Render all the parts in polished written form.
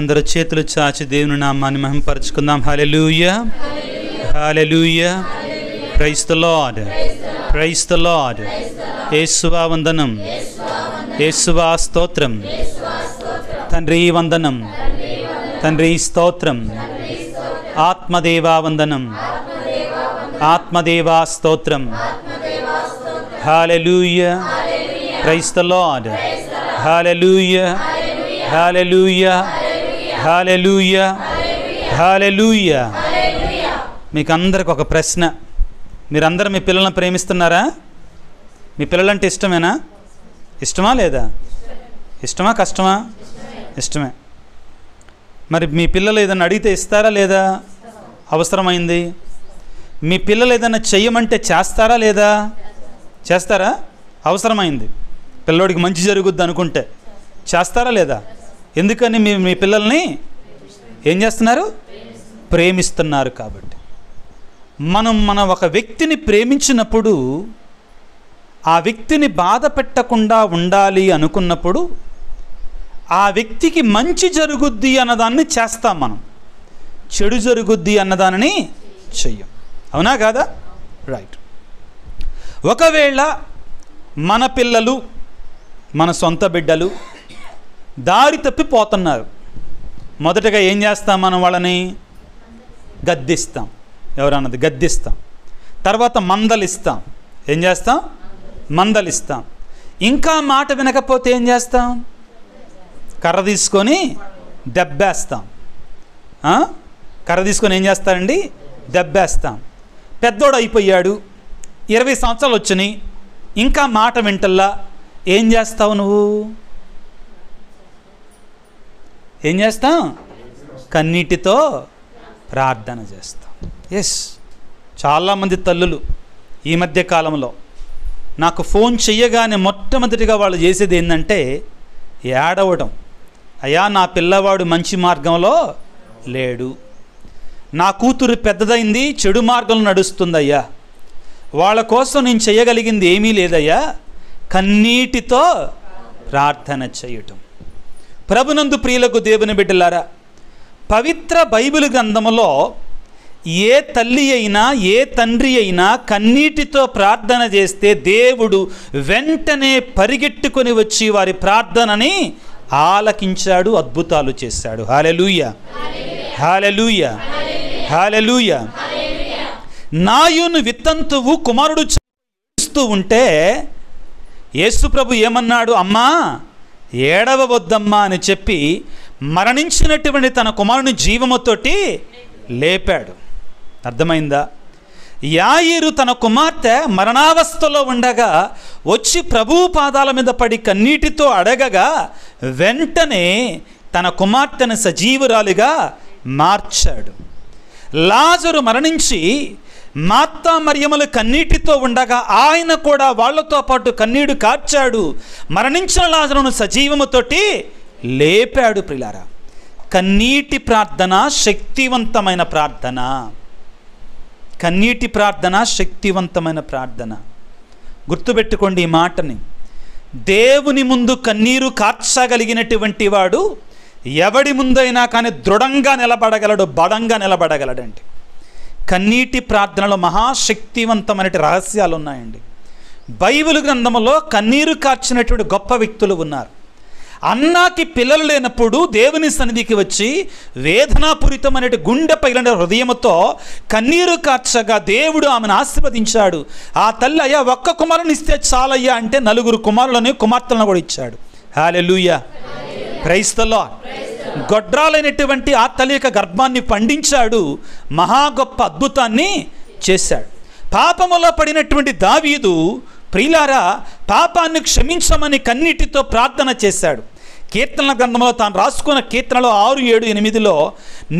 అందరూ చేతులు చాచి దేవుని నామాన్ని మహిమపరచుకుందాం. హల్లెలూయా, హల్లెలూయా, praise the Lord, praise the Lord. యేసువా వందనం, యేసువా స్తోత్రం, తండ్రి వందనం, తండ్రి స్తోత్రం, ఆత్మదేవా వందనం, ఆత్మదేవా స్తోత్రం. హల్లెలూయా, ప్రైజ్ ది లార్డ్, హల్లెలూయా, హల్లెలూయా, హల్లెలూయా, హల్లెలూయా. మీకు అందరికి ఒక ప్రశ్న. మీరందరూ మీ పిల్లలను ప్రేమిస్తున్నారా? మీ పిల్లలంటే ఇష్టమేనా? ఇష్టమా లేదా? ఇష్టమా కష్టమా? ఇష్టమే. మరి మీ పిల్లలు ఏదైనా అడిగితే ఇస్తారా లేదా? అవసరమైంది. మీ పిల్లలు ఏదైనా చెయ్యమంటే చేస్తారా లేదా? చేస్తారా? అవసరమైంది. పిల్లోడికి మంచి జరుగుద్ది అనుకుంటే చేస్తారా లేదా? ఎందుకని మీ పిల్లల్ని ఏం చేస్తున్నారు? ప్రేమిస్తున్నారు. కాబట్టి మన ఒక వ్యక్తిని ప్రేమించినప్పుడు ఆ వ్యక్తిని బాధ పెట్టకుండా ఉండాలి అనుకున్నప్పుడు ఆ వ్యక్తికి మంచి జరుగుద్ది అన్నదాన్ని చేస్తాం. మనం చెడు జరుగుద్ది అన్నదానిని చెయ్యం. అవునా కాదా? రైట్. ఒకవేళ మన పిల్లలు, మన సొంత బిడ్డలు దారి తప్పిపోతున్నారు, మొదటగా ఏం చేస్తాం? మనం వాళ్ళని గద్దిస్తాం. ఎవరన్నది? గద్దిస్తాం. తర్వాత మందలిస్తాం. ఏం చేస్తాం? మందలిస్తాం. ఇంకా మాట వినకపోతే ఏం చేస్తాం? కర్ర తీసుకొని దెబ్బేస్తాం. కర్ర తీసుకొని ఏం చేస్తారండి? దెబ్బేస్తాం. పెద్దోడు అయిపోయాడు, 20 సంవత్సరాలు వచ్చినాయి, ఇంకా మాట వింటల్లా, ఏం చేస్తావు నువ్వు? ఏం చేస్తాం? కన్నీటితో ప్రార్థన చేస్తాం. ఎస్, చాలామంది తల్లులు ఈ మధ్య కాలంలో నాకు ఫోన్ చెయ్యగానే మొట్టమొదటిగా వాళ్ళు చేసేది ఏంటంటే ఏడవడం. అయ్యా, నా పిల్లవాడు మంచి మార్గంలో లేడు, నా కూతురు పెద్దదైంది, చెడు మార్గంలో నడుస్తుందయ్యా, వాళ్ళ కోసం నేను చేయగలిగింది ఏమీ లేదయ్యా, కన్నీటితో ప్రార్థన చేయటం. ప్రభునందు ప్రియులకు దేవుని బిడ్డలారా, పవిత్ర బైబిల్ గ్రంథములో ఏ తల్లి అయినా ఏ తండ్రి అయినా కన్నీటితో ప్రార్థన చేస్తే దేవుడు వెంటనే పరిగెట్టుకొని వచ్చి వారి ప్రార్థనని ఆలకించాడు, అద్భుతాలు చేశాడు. హల్లెలూయా, హల్లెలూయా, హల్లెలూయా. నాయును విత్తంతువు కుమారుడు చూస్తూ ఉంటే యేసు ప్రభు ఏమన్నాడు? అమ్మా ఏడవవద్దమ్మా అని చెప్పి మరణించినటువంటి తన కుమారుని జీవముతోటి లేపాడు. అర్థమైందా? యాయిరు తన కుమార్తె మరణావస్థలో ఉండగా వచ్చి ప్రభువు పాదాల మీద పడి కన్నీటితో అడగగా వెంటనే తన కుమార్తెను సజీవురాలిగా మార్చాడు. లాజరు మరణించి మార్తా మరియములు కన్నీటితో ఉండగా ఆయన కూడా వాళ్లతో పాటు కన్నీడు కార్చాడు. మరణించిన లాజరును సజీవముతోటి లేపాడు. ప్రియులారా, కన్నీటి ప్రార్థన శక్తివంతమైన ప్రార్థన. కన్నీటి ప్రార్థన శక్తివంతమైన ప్రార్థన. గుర్తుపెట్టుకోండి ఈ మాటని. దేవుని ముందు కన్నీరు కార్చగలిగినటువంటి వాడు ఎవడి ముందైనా కానీ దృఢంగా నిలబడగలడు, బలంగా నిలబడగలడండి. కన్నీటి ప్రార్థనలో మహాశక్తివంతమైన రహస్యాలు ఉన్నాయండి. బైబిల్ గ్రంథంలో కన్నీరు కార్చినటువంటి గొప్ప వ్యక్తులు ఉన్నారు. అన్నాకి పిల్లలు లేనప్పుడు దేవుని సన్నిధికి వచ్చి వేదనాపూరితమైన గుండె పగిలిన హృదయముతో కన్నీరు కార్చగా దేవుడు ఆమెను ఆశీర్వదించాడు. ఆ తల్లి, అయ్యా ఒక్క కుమారుని ఇస్తే చాలయ్యా అంటే 4 కుమారులని కుమార్తెలను కూడా ఇచ్చాడు. హల్లెలూయా, ప్రైజ్ ది లార్డ్. గొడ్రాలైనటువంటి ఆ తల్లి యొక్క గర్భాన్ని పండించాడు, మహా గొప్ప అద్భుతాన్ని చేశాడు. పాపములో పడినటువంటి దావీదు ప్రియులారా పాపాన్ని క్షమించమని కన్నీటితో ప్రార్థన చేశాడు. కీర్తనల గ్రంథంలో తాను రాసుకున్న కీర్తనలో 6, 7, 8లో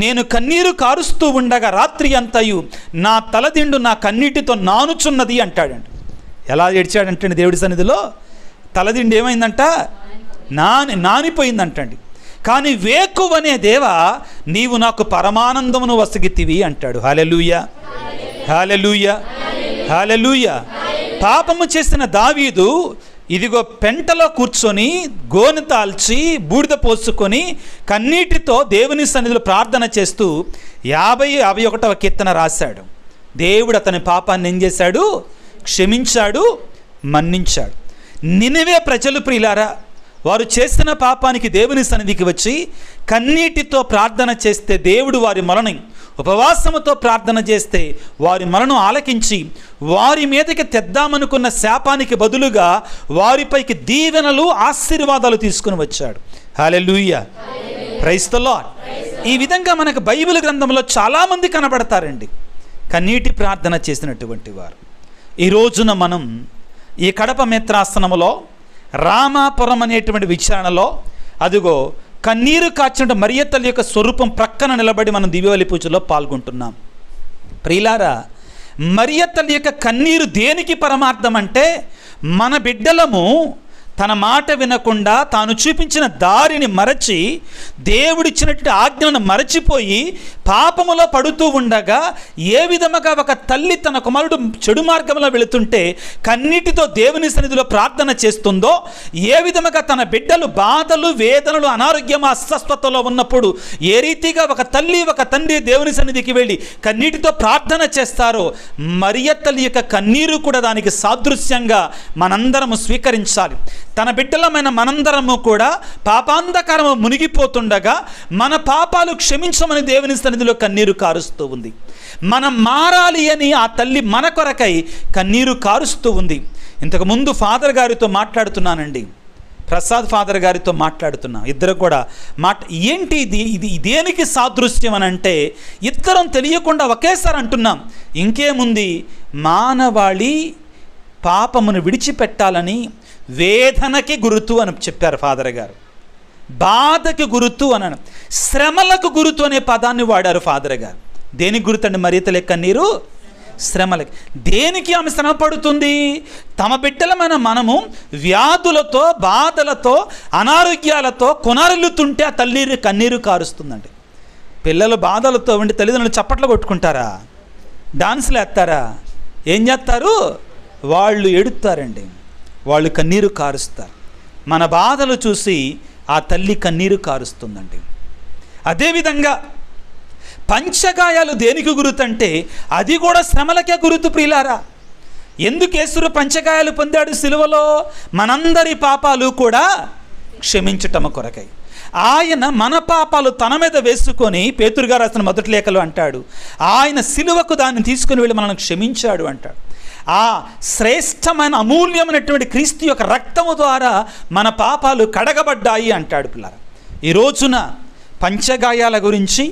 నేను కన్నీరు కారుస్తూ ఉండగా రాత్రి అంతయు నా తలదిండు నా కన్నీటితో నానుచున్నది అంటాడండి. ఎలా ఏడ్చాడంటే దేవుడి సన్నిధిలో తలదిండు ఏమైందంట? నానిపోయిందంటండి. కానీ వేకువనే దేవా నీవు నాకు పరమానందమును వసగితివి అంటాడు. హల్లెలూయా, హల్లెలూయా, హల్లెలూయా. పాపము చేసిన దావీదు ఇదిగో పెంటలో కూర్చొని గోనె తాల్చి బూడిద పోసుకొని కన్నీటితో దేవుని సన్నిధిలో ప్రార్థన చేస్తూ 51వ కీర్తన రాశాడు. దేవుడు అతని పాపాన్ని ఏం చేశాడు? క్షమించాడు, మన్నించాడు. నినవే ప్రజలు ప్రియులారా, వారు చేసిన పాపానికి దేవుని సన్నిధికి వచ్చి కన్నీటితో ప్రార్థన చేస్తే దేవుడు వారి మొరని, ఉపవాసముతో ప్రార్థన చేస్తే వారి మొరను ఆలకించి వారి మీదకి తెద్దామనుకున్న శాపానికి బదులుగా వారిపైకి దీవెనలు, ఆశీర్వాదాలు తీసుకుని వచ్చాడు. హల్లెలూయా, ప్రైజ్ ది లార్డ్. ఈ విధంగా మనకు బైబిల్ గ్రంథంలో చాలామంది కనబడతారండి కన్నీటి ప్రార్థన చేసినటువంటి వారు. ఈ రోజున మనం ఈ కడప మిత్రాసనములో రామాపురం అనేటువంటి విచారణలో అదిగో కన్నీరు కాచిన మరియ తల్లి యొక్క స్వరూపం ప్రక్కన నిలబడి మనం దివ్యబలి పూజలో పాల్గొంటున్నాం. ప్రియులారా, మరియ తల్లి యొక్క కన్నీరు దేనికి పరమార్థం అంటే, మన బిడ్డలము తన మాట వినకుండా తాను చూపించిన దారిని మరచి, దేవుడిచ్చినటువంటి ఆజ్ఞను మరచిపోయి పాపములో పడుతూ ఉండగా ఏ విధముగా ఒక తల్లి తన కుమారుడు చెడు మార్గంలో వెళుతుంటే కన్నీటితో దేవుని సన్నిధిలో ప్రార్థన చేస్తుందో, ఏ విధముగా తన బిడ్డలు బాధలు, వేదనలు, అనారోగ్యం, అస్వస్థతలో ఉన్నప్పుడు ఏ రీతిగా ఒక తల్లి ఒక తండ్రి దేవుని సన్నిధికి వెళ్ళి కన్నీటితో ప్రార్థన చేస్తారో, మరియ తల్లి యొక్క కన్నీరు కూడా దానికి సాదృశ్యంగా మనందరము స్వీకరించాలి. తన బిడ్డలమైన మనందరము కూడా పాపాంధకారము మునిగిపోతుండగా మన పాపాలు క్షమించమని దేవుని సన్నిధిలో కన్నీరు కారుస్తూ ఉంది. మనం మారాలి అని ఆ తల్లి మన కొరకై కన్నీరు కారుస్తూ ఉంది. ఇంతకుముందు ఫాదర్ గారితో మాట్లాడుతున్నానండి, ప్రసాద్ ఫాదర్ గారితో మాట్లాడుతున్నా. ఇద్దరు కూడా ఏంటి ఇది దేనికి సాదృశ్యం అని అంటే, ఇద్దరం తెలియకుండా ఒకేసారి అంటున్నాం, ఇంకేముంది, మానవాళి పాపమును విడిచిపెట్టాలని వేదనకి గురుతు అని చెప్పారు ఫాదర్ గారు, బాధకి గురుతు అని, శ్రమలకు గురుతు అనే పదాన్ని వాడారు ఫాదర్ గారు. దేనికి గురుతు అండి? మరియ తల్లి కన్నీరు శ్రమలకి. దేనికి ఆమె శ్రమ పడుతుంది? తమ బిడ్డలమైన మనము వ్యాధులతో, బాధలతో, అనారోగ్యాలతో కొనరులుతుంటే ఆ తల్లి కన్నీరు కారుస్తుందండి. పిల్లలు బాధలతో ఉండి తల్లిదండ్రులు చప్పట్లు కొట్టుకుంటారా? డాన్సులు వేస్తారా? ఏం చేస్తారు? వాళ్ళు ఎడుతారండి, వాళ్ళు కన్నీరు కారుస్తారు. మన బాధలు చూసి ఆ తల్లి కన్నీరు కారుస్తుందండి. అదేవిధంగా పంచగాయాలు దేనికి గురుతంటే అది కూడా శ్రమలకే గురుతు ప్రియులారా. ఎందుకు యేసు పంచగాయాలు పొందాడు సిలువలో? మనందరి పాపాలు కూడా క్షమించటము కొరకై. ఆయన మన పాపాలు తన మీద వేసుకొని, పేతురు గారు రాసిన మొదటి లేఖలో అంటాడు, ఆయన సిలువకు దాన్ని తీసుకుని వెళ్ళి మనల్ని క్షమించాడు అంటాడు. ఆ శ్రేష్టమైన అమూల్యమైనటువంటి క్రీస్తు యొక్క రక్తము ద్వారా మన పాపాలు కడగబడ్డాయి అంటాడు పిల్లరా. ఈ రోజున పంచగాయాల గురించి,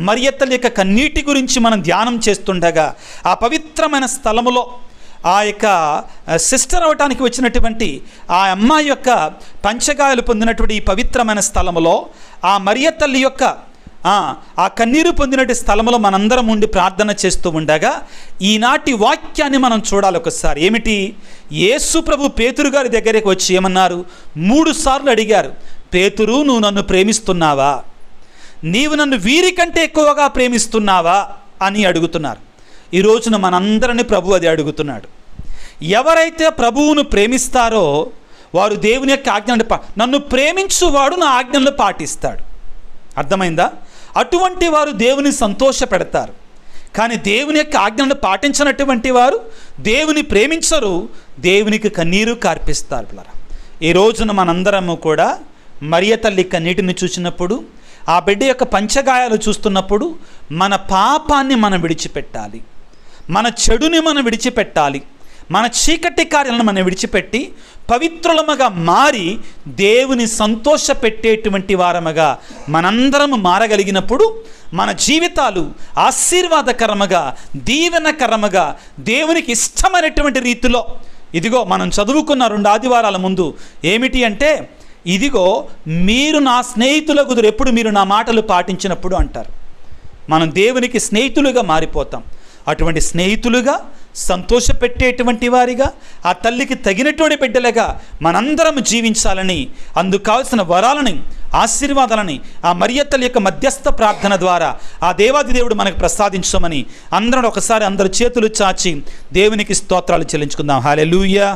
మరియ తల్లి యొక్క కన్నీటి గురించి మనం ధ్యానం చేస్తుండగా, ఆ పవిత్రమైన స్థలములో ఆ యొక్క సిస్టర్ అవటానికి వచ్చినటువంటి ఆ అమ్మాయి యొక్క పంచగాయాలు పొందినటువంటి ఈ పవిత్రమైన స్థలములో ఆ మరియ తల్లి యొక్క ఆ కన్నీరు పొందినటువంటి స్థలంలో మనందరం ఉండి ప్రార్థన చేస్తూ ఉండగా ఈనాటి వాక్యాన్ని మనం చూడాలి ఒకసారి. ఏమిటి? యేసు ప్రభు పేతురు గారి దగ్గరికి వచ్చి ఏమన్నారు? 3 సార్లు అడిగారు, పేతురు, నువ్వు నన్ను ప్రేమిస్తున్నావా? నీవు నన్ను వీరికంటే ఎక్కువగా ప్రేమిస్తున్నావా అని అడుగుతున్నారు. ఈ రోజున మనందరినీ ప్రభు అది అడుగుతున్నాడు. ఎవరైతే ప్రభువును ప్రేమిస్తారో వారు దేవుని యొక్క ఆజ్ఞలను నన్ను ప్రేమించువాడు నా ఆజ్ఞలను పాటిస్తాడు. అర్థమైందా? అటువంటి వారు దేవుని సంతోష పెడతారు. కానీ దేవుని యొక్క ఆజ్ఞలను పాటించినటువంటి వారు దేవుని ప్రేమించరు, దేవునికి కన్నీరు కార్పిస్తారు. ఈ రోజున మనందరము కూడా మరియ తల్లి కన్నీటిని చూసినప్పుడు, ఆ బిడ్డ యొక్క పంచగాయాలు చూస్తున్నప్పుడు మన పాపాన్ని మనం విడిచిపెట్టాలి, మన చెడుని మనం విడిచిపెట్టాలి, మన చీకటి కార్యాలను మనం విడిచిపెట్టి పవిత్రులముగా మారి దేవుని సంతోష పెట్టేటువంటి వారముగా మనందరము మారగలిగినప్పుడు మన జీవితాలు ఆశీర్వాదకరముగా, దీవెనకరముగా, దేవునికి ఇష్టమైనటువంటి రీతిలో, ఇదిగో మనం చదువుకున్న 2 ఆదివారాల ముందు ఏమిటి అంటే, ఇదిగో మీరు నా స్నేహితుల కుదురు ఎప్పుడు మీరు నా మాటలు పాటించినప్పుడు అంటారు. మనం దేవునికి స్నేహితులుగా మారిపోతాం. అటువంటి స్నేహితులుగా, సంతోషపెట్టేటువంటి వారిగా, ఆ తల్లికి తగినటువంటి బిడ్డలుగా మనందరం జీవించాలని, అందుకు కావలసిన వరాలని, ఆశీర్వాదాలని ఆ మరియ తల్లి యొక్క మధ్యస్థ ప్రార్థన ద్వారా ఆ దేవాది దేవుడు మనకు ప్రసాదించమని అందరం ఒకసారి అందరు చేతులు చాచి దేవునికి స్తోత్రాలు చెల్లించుకుందాం. హల్లెలూయా.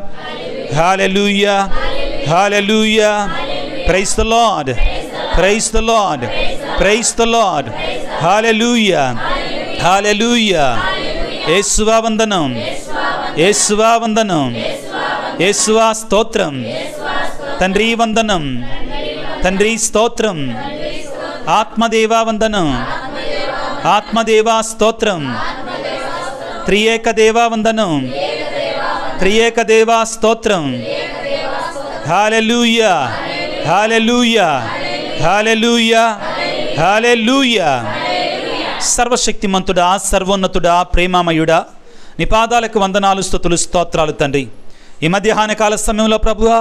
హల్లెలూయా, హల్లెలూయా. Praise the Lord, praise the Lord, praise the Lord. హల్లెలూయా, హల్లెలూయా. యేసువా వందనం, యేసువా వందనం, యేసువా స్తోత్రం. తండ్రి వందనం, తండ్రి స్తోత్రం. ఆత్మదేవా వందనం, ఆత్మదేవా స్తోత్రం. త్రియేక దేవా వందనం, త్రియేక దేవా స్తోత్రం. హల్లెలూయా, హల్లెలూయా, హల్లెలూయా, హల్లెలూయా. సర్వశక్తిమంతుడా, సర్వోన్నతుడా, ప్రేమామయుడా, నీ పాదాలకు వందనాలు, స్తుతులు, స్తోత్రాలు తండ్రి. ఈ మధ్యాహ్న కాల సమయంలో ప్రభువా,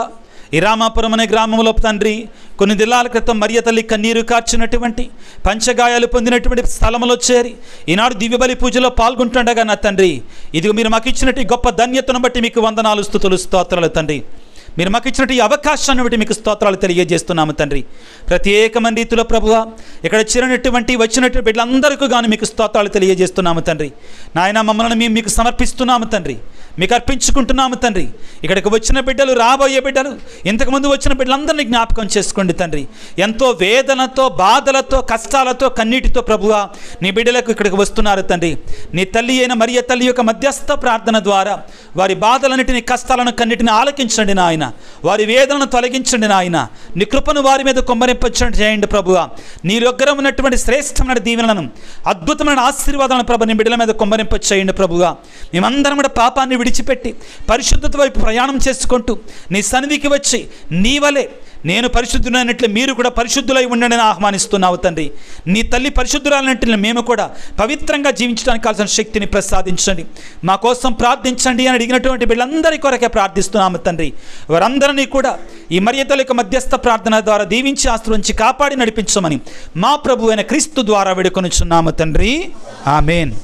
ఈ రామాపురం అనే గ్రామంలో తండ్రి కొన్ని దినాల క్రితం మరియ తల్లి కన్నీరు కార్చినటువంటి, పంచగాయాలు పొందినటువంటి స్థలంలో చేరి ఈనాడు దివ్యబలి పూజలో పాల్గొంటుండగా నా తండ్రి, ఇది మీరు మాకు ఇచ్చినట్టు గొప్ప ధన్యతను బట్టి మీకు వందనాలు, స్తుతులు, స్తోత్రాలు తండ్రి. మీరు మాకు ఇచ్చినట్టు ఈ అవకాశాన్ని బట్టి మీకు స్తోత్రాలు తెలియజేస్తున్నాము తండ్రి. ప్రత్యేకమైన రీతిలో ప్రభువా, ఇక్కడ వచ్చినటువంటి బిడ్డలందరికీ గాను మీకు స్తోత్రాలు తెలియజేస్తున్నాము తండ్రి. నాయన, మమ్మల్ని మేము మీకు సమర్పిస్తున్నాము తండ్రి, మీకు అర్పించుకుంటున్నాము తండ్రి. ఇక్కడికి వచ్చిన బిడ్డలు, రాబోయే బిడ్డలు, ఇంతకుముందు వచ్చిన బిడ్డలందరినీ జ్ఞాపకం చేసుకోండి తండ్రి. ఎంతో వేదనతో, బాధలతో, కష్టాలతో, కన్నీటితో ప్రభువా నీ బిడ్డలకు ఇక్కడికి వస్తున్నారు తండ్రి. నీ తల్లి అయిన మరియ తల్లి యొక్క మధ్యస్థ ప్రార్థన ద్వారా వారి బాధలన్నిటిని, కష్టాలను, కన్నిటిని ఆలకించండి నాయన. వారి వేదనను తొలగించండి నాయన. నీ కృపను వారి మీద కుమ్మరింపచండి చేయండి ప్రభువా. నీ దగ్గర ఉన్నటువంటి శ్రేష్టమైన దీవెనలను, అద్భుతమైన ఆశీర్వాదాలను ప్రభు నీ బిడ్డల మీద కుమ్మరింప చేయండి ప్రభువా. మేమందరం కూడా పాపాన్ని విడిచిపెట్టి పరిశుద్ధత వైపు ప్రయాణం చేసుకుంటూ నీ సన్నిధికి వచ్చి నీ వలె నేను పరిశుద్ధులైనట్లు మీరు కూడా పరిశుద్ధులై ఉండండి అని ఆహ్వానిస్తున్నావు తండ్రి. నీ తల్లి పరిశుద్ధురాలన్నట్లు మేము కూడా పవిత్రంగా జీవించడానికి కావాల్సిన శక్తిని ప్రసాదించండి. మా కోసం ప్రార్థించండి అని అడిగినటువంటి వీళ్ళందరి కొరకే ప్రార్థిస్తున్నాము తండ్రి. వారందరినీ కూడా ఈ మరియ తల్లి యొక్క మధ్యస్థ ప్రార్థన ద్వారా దీవించి ఆశీర్వదించి కాపాడి నడిపించమని మా ప్రభు అయిన క్రీస్తు ద్వారా వేడుకొనుచున్నాము తండ్రి. ఆమేన్.